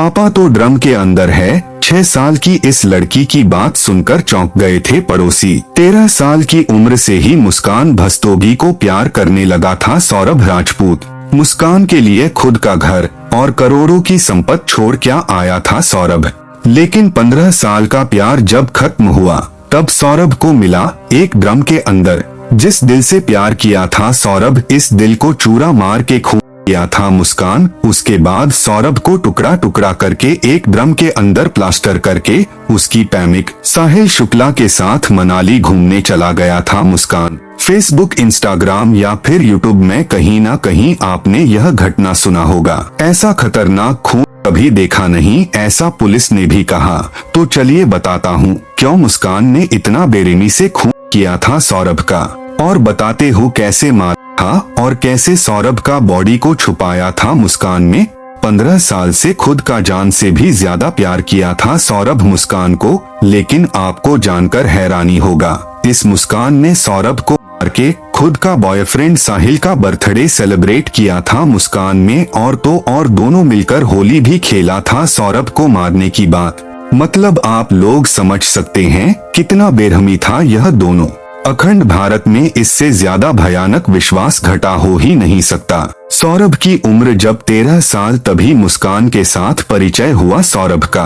पापा तो ड्रम के अंदर है। 6 साल की इस लड़की की बात सुनकर चौंक गए थे पड़ोसी। 13 साल की उम्र से ही मुस्कान भस्तोगी को प्यार करने लगा था सौरभ राजपूत। मुस्कान के लिए खुद का घर और करोड़ों की संपत्ति छोड़ क्या आया था सौरभ। लेकिन 15 साल का प्यार जब खत्म हुआ तब सौरभ को मिला एक ड्रम के अंदर। जिस दिल से प्यार किया था सौरभ, इस दिल को चूरा मार के खून किया था मुस्कान। उसके बाद सौरभ को टुकड़ा टुकड़ा करके एक ड्रम के अंदर प्लास्टर करके उसकी प्रेमिक साहिल शुक्ला के साथ मनाली घूमने चला गया था मुस्कान। फेसबुक, इंस्टाग्राम या फिर यूट्यूब में कहीं ना कहीं आपने यह घटना सुना होगा। ऐसा खतरनाक खून कभी देखा नहीं, ऐसा पुलिस ने भी कहा। तो चलिए बताता हूँ क्यों मुस्कान ने इतना बेरहमी से खून किया था सौरभ का, और बताते हो कैसे मारा था और कैसे सौरभ का बॉडी को छुपाया था मुस्कान में। 15 साल से खुद का जान से भी ज्यादा प्यार किया था सौरभ मुस्कान को। लेकिन आपको जानकर हैरानी होगा, इस मुस्कान ने सौरभ को मार के खुद का बॉयफ्रेंड साहिल का बर्थडे सेलिब्रेट किया था मुस्कान में। और तो और दोनों मिलकर होली भी खेला था सौरभ को मारने की बात। मतलब आप लोग समझ सकते हैं कितना बेरहमी था यह दोनों। अखंड भारत में इससे ज्यादा भयानक विश्वासघात हो ही नहीं सकता। सौरभ की उम्र जब 13 साल तभी मुस्कान के साथ परिचय हुआ सौरभ का।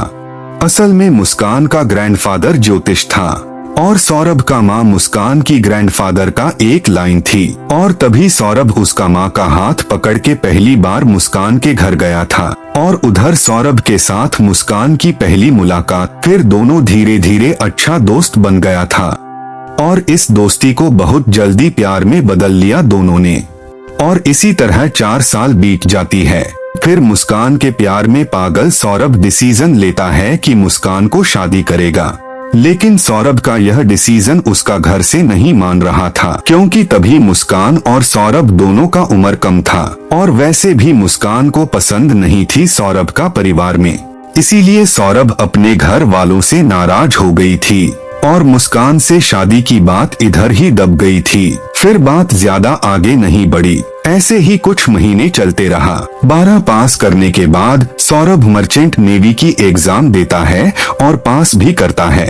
असल में मुस्कान का ग्रैंडफादर ज्योतिष था और सौरभ का माँ मुस्कान की ग्रैंडफादर का एक लाइन थी। और तभी सौरभ उसका माँ का हाथ पकड़ के पहली बार मुस्कान के घर गया था। और उधर सौरभ के साथ मुस्कान की पहली मुलाकात, फिर दोनों धीरे धीरे अच्छा दोस्त बन गया था। और इस दोस्ती को बहुत जल्दी प्यार में बदल लिया दोनों ने। और इसी तरह 4 साल बीत जाती है। फिर मुस्कान के प्यार में पागल सौरभ डिसीजन लेता है कि मुस्कान को शादी करेगा। लेकिन सौरभ का यह डिसीजन उसका घर से नहीं मान रहा था, क्योंकि तभी मुस्कान और सौरभ दोनों का उम्र कम था। और वैसे भी मुस्कान को पसंद नहीं थी सौरभ का परिवार में। इसीलिए सौरभ अपने घर वालों से नाराज हो गई थी और मुस्कान से शादी की बात इधर ही दब गई थी। फिर बात ज्यादा आगे नहीं बढ़ी। ऐसे ही कुछ महीने चलते रहा। 12 पास करने के बाद सौरभ मर्चेंट नेवी की एग्जाम देता है और पास भी करता है।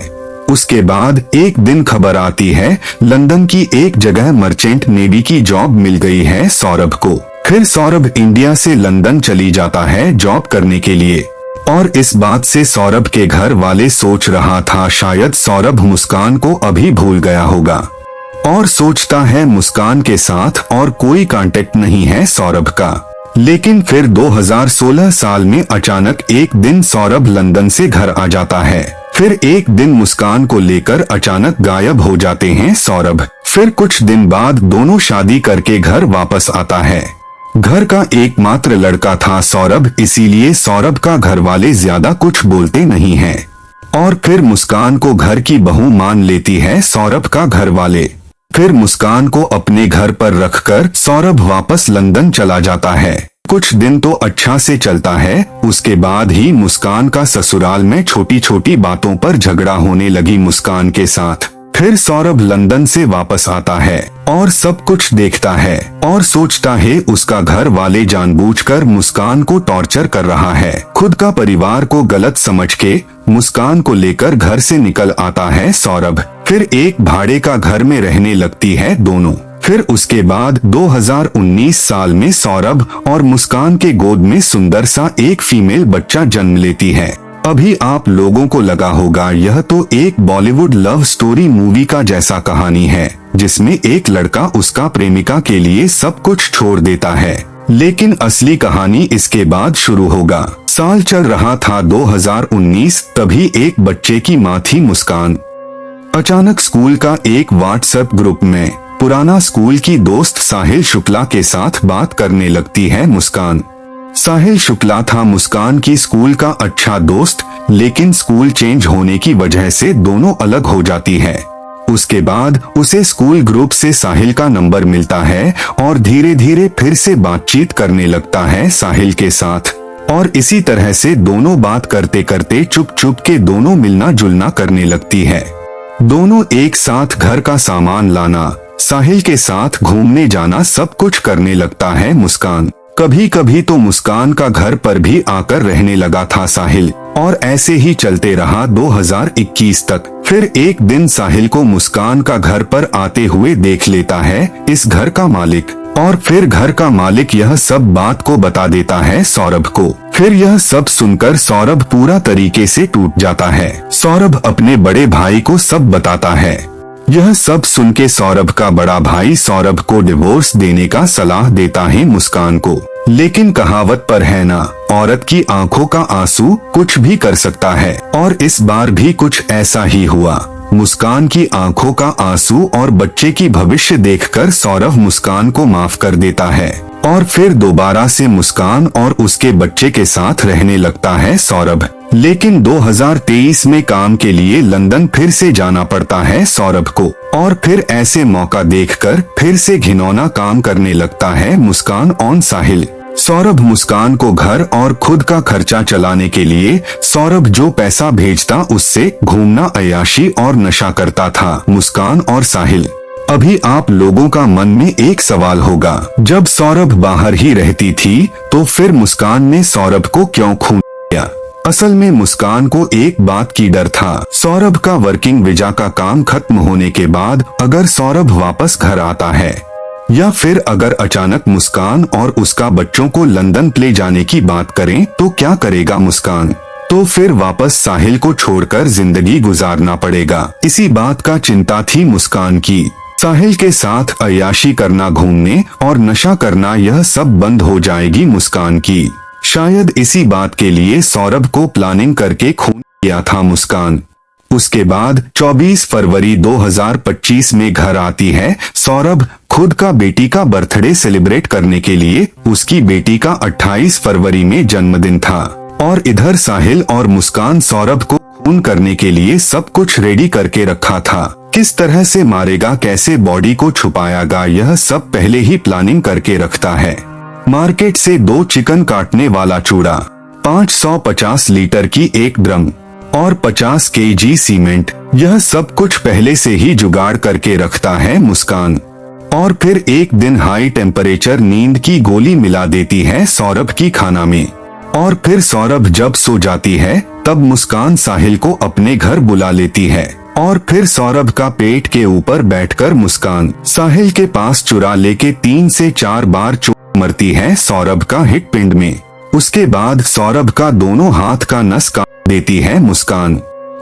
उसके बाद एक दिन खबर आती है लंदन की एक जगह मर्चेंट नेवी की जॉब मिल गई है सौरभ को। फिर सौरभ इंडिया से लंदन चली जाता है जॉब करने के लिए। और इस बात से सौरभ के घर वाले सोच रहा था शायद सौरभ मुस्कान को अभी भूल गया होगा। और सोचता है मुस्कान के साथ और कोई कांटेक्ट नहीं है सौरभ का। लेकिन फिर 2016 साल में अचानक एक दिन सौरभ लंदन से घर आ जाता है। फिर एक दिन मुस्कान को लेकर अचानक गायब हो जाते हैं सौरभ। फिर कुछ दिन बाद दोनों शादी करके घर वापस आता है। घर का एकमात्र लड़का था सौरभ, इसीलिए सौरभ का घर वाले ज्यादा कुछ बोलते नहीं हैं। और फिर मुस्कान को घर की बहू मान लेती है सौरभ का घर वाले। फिर मुस्कान को अपने घर पर रखकर सौरभ वापस लंदन चला जाता है। कुछ दिन तो अच्छा से चलता है। उसके बाद ही मुस्कान का ससुराल में छोटी छोटी बातों पर झगड़ा होने लगी मुस्कान के साथ। फिर सौरभ लंदन से वापस आता है और सब कुछ देखता है और सोचता है उसका घर वाले जानबूझकर मुस्कान को टॉर्चर कर रहा है। खुद का परिवार को गलत समझ के मुस्कान को लेकर घर से निकल आता है सौरभ। फिर एक भाड़े का घर में रहने लगती है दोनों। फिर उसके बाद 2019 साल में सौरभ और मुस्कान के गोद में सुंदर सा एक फीमेल बच्चा जन्म लेती है। अभी आप लोगों को लगा होगा यह तो एक बॉलीवुड लव स्टोरी मूवी का जैसा कहानी है, जिसमें एक लड़का उसका प्रेमिका के लिए सब कुछ छोड़ देता है। लेकिन असली कहानी इसके बाद शुरू होगा। साल चल रहा था 2019, तभी एक बच्चे की माँ थी मुस्कान। अचानक स्कूल का एक व्हाट्सएप ग्रुप में पुराना स्कूल की दोस्त साहिल शुक्ला के साथ बात करने लगती है मुस्कान। साहिल शुक्ला था मुस्कान की स्कूल का अच्छा दोस्त, लेकिन स्कूल चेंज होने की वजह से दोनों अलग हो जाती है। उसके बाद उसे स्कूल ग्रुप से साहिल का नंबर मिलता है और धीरे धीरे फिर से बातचीत करने लगता है साहिल के साथ। और इसी तरह से दोनों बात करते करते चुप चुप के दोनों मिलना जुलना करने लगती है। दोनों एक साथ घर का सामान लाना, साहिल के साथ घूमने जाना, सब कुछ करने लगता है मुस्कान। कभी कभी तो मुस्कान का घर पर भी आकर रहने लगा था साहिल, और ऐसे ही चलते रहा 2021 तक। फिर एक दिन साहिल को मुस्कान का घर पर आते हुए देख लेता है इस घर का मालिक, और फिर घर का मालिक यह सब बात को बता देता है सौरभ को। फिर यह सब सुनकर सौरभ पूरा तरीके से टूट जाता है। सौरभ अपने बड़े भाई को सब बताता है। यह सब सुन के सौरभ का बड़ा भाई सौरभ को डिवोर्स देने का सलाह देता है मुस्कान को। लेकिन कहावत पर है ना, औरत की आंखों का आंसू कुछ भी कर सकता है, और इस बार भी कुछ ऐसा ही हुआ। मुस्कान की आंखों का आंसू और बच्चे की भविष्य देखकर सौरभ मुस्कान को माफ कर देता है, और फिर दोबारा से मुस्कान और उसके बच्चे के साथ रहने लगता है सौरभ। लेकिन 2023 में काम के लिए लंदन फिर से जाना पड़ता है सौरभ को, और फिर ऐसे मौका देखकर फिर से घिनौना काम करने लगता है मुस्कान और साहिल। सौरभ मुस्कान को घर और खुद का खर्चा चलाने के लिए सौरभ जो पैसा भेजता उससे घूमना, अय्याशी और नशा करता था मुस्कान और साहिल। अभी आप लोगों का मन में एक सवाल होगा, जब सौरभ बाहर ही रहती थी तो फिर मुस्कान ने सौरभ को क्यों खून किया? असल में मुस्कान को एक बात की डर था, सौरभ का वर्किंग वीजा का काम खत्म होने के बाद अगर सौरभ वापस घर आता है, या फिर अगर अचानक मुस्कान और उसका बच्चों को लंदन ले जाने की बात करें तो क्या करेगा मुस्कान? तो फिर वापस साहिल को छोड़कर जिंदगी गुजारना पड़ेगा। इसी बात का चिंता थी मुस्कान की। साहिल के साथ अय्याशी करना, घूमने और नशा करना, यह सब बंद हो जाएगी मुस्कान की। शायद इसी बात के लिए सौरभ को प्लानिंग करके खून किया था मुस्कान। उसके बाद 24 फरवरी 2025 में घर आती है सौरभ खुद का बेटी का बर्थडे सेलिब्रेट करने के लिए। उसकी बेटी का 28 फरवरी में जन्मदिन था, और इधर साहिल और मुस्कान सौरभ को खून करने के लिए सब कुछ रेडी करके रखा था। किस तरह से मारेगा, कैसे बॉडी को छुपाएगा, यह सब पहले ही प्लानिंग करके रखता है। मार्केट से 2 चिकन काटने वाला चूड़ा, 550 लीटर की एक ड्रम और 50 केजी सीमेंट, यह सब कुछ पहले से ही जुगाड़ करके रखता है मुस्कान। और फिर एक दिन हाई टेम्परेचर नींद की गोली मिला देती है सौरभ की खाना में, और फिर सौरभ जब सो जाती है तब मुस्कान साहिल को अपने घर बुला लेती है, और फिर सौरभ का पेट के ऊपर बैठकर मुस्कान साहिल के पास चुरा लेके 3 से 4 बार चोट मरती है सौरभ का हिट पिंड में। उसके बाद सौरभ का दोनों हाथ का नस काट देती है मुस्कान।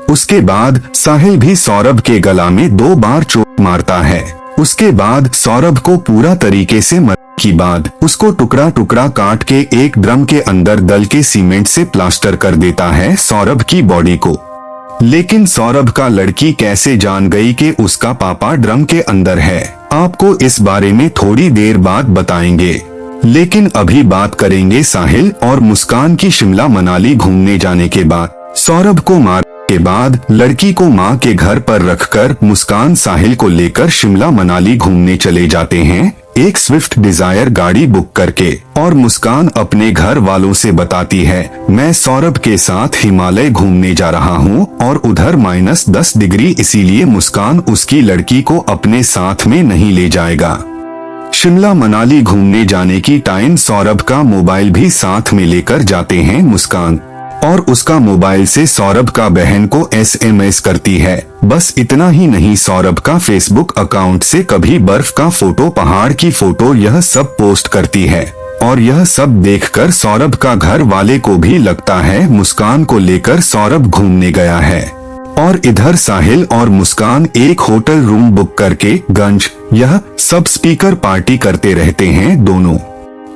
उसके बाद साहिल भी सौरभ के गला में 2 बार चोट मारता है। उसके बाद सौरभ को पूरा तरीके से मरने की बाद उसको टुकड़ा टुकड़ा काट के एक ड्रम के अंदर दल के सीमेंट से प्लास्टर कर देता है सौरभ की बॉडी को। लेकिन सौरभ का लड़की कैसे जान गई कि उसका पापा ड्रम के अंदर है, आपको इस बारे में थोड़ी देर बाद बताएंगे। लेकिन अभी बात करेंगे साहिल और मुस्कान की शिमला मनाली घूमने जाने के बाद। सौरभ को मार के बाद लड़की को मां के घर पर रखकर मुस्कान साहिल को लेकर शिमला मनाली घूमने चले जाते हैं एक स्विफ्ट डिजायर गाड़ी बुक करके। और मुस्कान अपने घर वालों से बताती है, मैं सौरभ के साथ हिमालय घूमने जा रहा हूँ और उधर -10 डिग्री, इसीलिए मुस्कान उसकी लड़की को अपने साथ में नहीं ले जाएगा। शिमला मनाली घूमने जाने की टाइम सौरभ का मोबाइल भी साथ में लेकर जाते हैं मुस्कान, और उसका मोबाइल से सौरभ का बहन को SMS करती है। बस इतना ही नहीं, सौरभ का फेसबुक अकाउंट से कभी बर्फ का फोटो, पहाड़ की फोटो, यह सब पोस्ट करती है। और यह सब देखकर सौरभ का घर वाले को भी लगता है मुस्कान को लेकर सौरभ घूमने गया है। और इधर साहिल और मुस्कान एक होटल रूम बुक करके गंज यह सब स्पीकर पार्टी करते रहते हैं दोनों।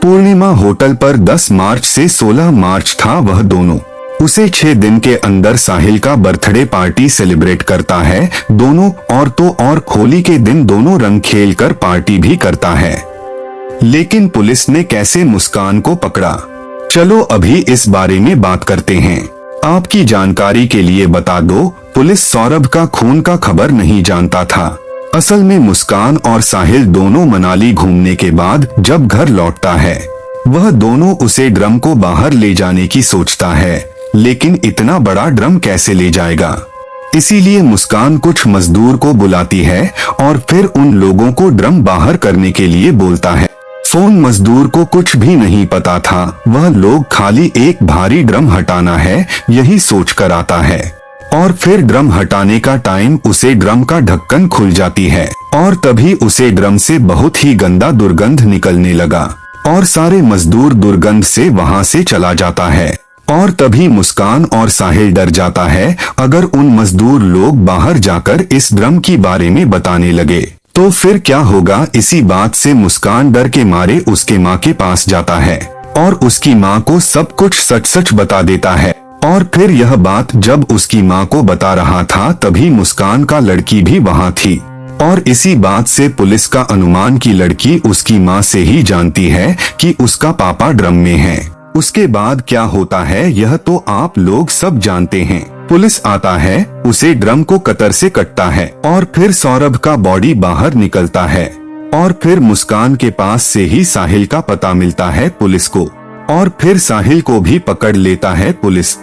पूर्णिमा होटल पर 10 मार्च से 16 मार्च था वह दोनों। उसे 6 दिन के अंदर साहिल का बर्थडे पार्टी सेलिब्रेट करता है दोनों, और तो और होली के दिन दोनों रंग खेल कर पार्टी भी करता है। लेकिन पुलिस ने कैसे मुस्कान को पकड़ा, चलो अभी इस बारे में बात करते हैं। आपकी जानकारी के लिए बता दो, पुलिस सौरभ का खून का खबर नहीं जानता था। असल में मुस्कान और साहिल दोनों मनाली घूमने के बाद जब घर लौटता है, वह दोनों उसे ड्रम को बाहर ले जाने की सोचता है, लेकिन इतना बड़ा ड्रम कैसे ले जाएगा। इसीलिए मुस्कान कुछ मजदूर को बुलाती है और फिर उन लोगों को ड्रम बाहर करने के लिए बोलता है। फोन मजदूर को कुछ भी नहीं पता था। वह लोग खाली एक भारी ड्रम हटाना है यही सोच कर आता है और फिर ड्रम हटाने का टाइम उसे ड्रम का ढक्कन खुल जाती है और तभी उसे ड्रम से बहुत ही गंदा दुर्गंध निकलने लगा और सारे मजदूर दुर्गंध से वहां से चला जाता है। और तभी मुस्कान और साहिल डर जाता है। अगर उन मजदूर लोग बाहर जाकर इस ड्रम की बारे में बताने लगे तो फिर क्या होगा। इसी बात से मुस्कान डर के मारे उसके माँ के पास जाता है और उसकी माँ को सब कुछ सच सच बता देता है। और फिर यह बात जब उसकी माँ को बता रहा था तभी मुस्कान का लड़की भी वहाँ थी और इसी बात से पुलिस का अनुमान की लड़की उसकी माँ से ही जानती है कि उसका पापा ड्रम में है। उसके बाद क्या होता है यह तो आप लोग सब जानते हैं। पुलिस आता है, उसे ड्रम को कतर से कटता है और फिर सौरभ का बॉडी बाहर निकलता है और फिर मुस्कान के पास से ही साहिल का पता मिलता है पुलिस को और फिर साहिल को भी पकड़ लेता है पुलिस।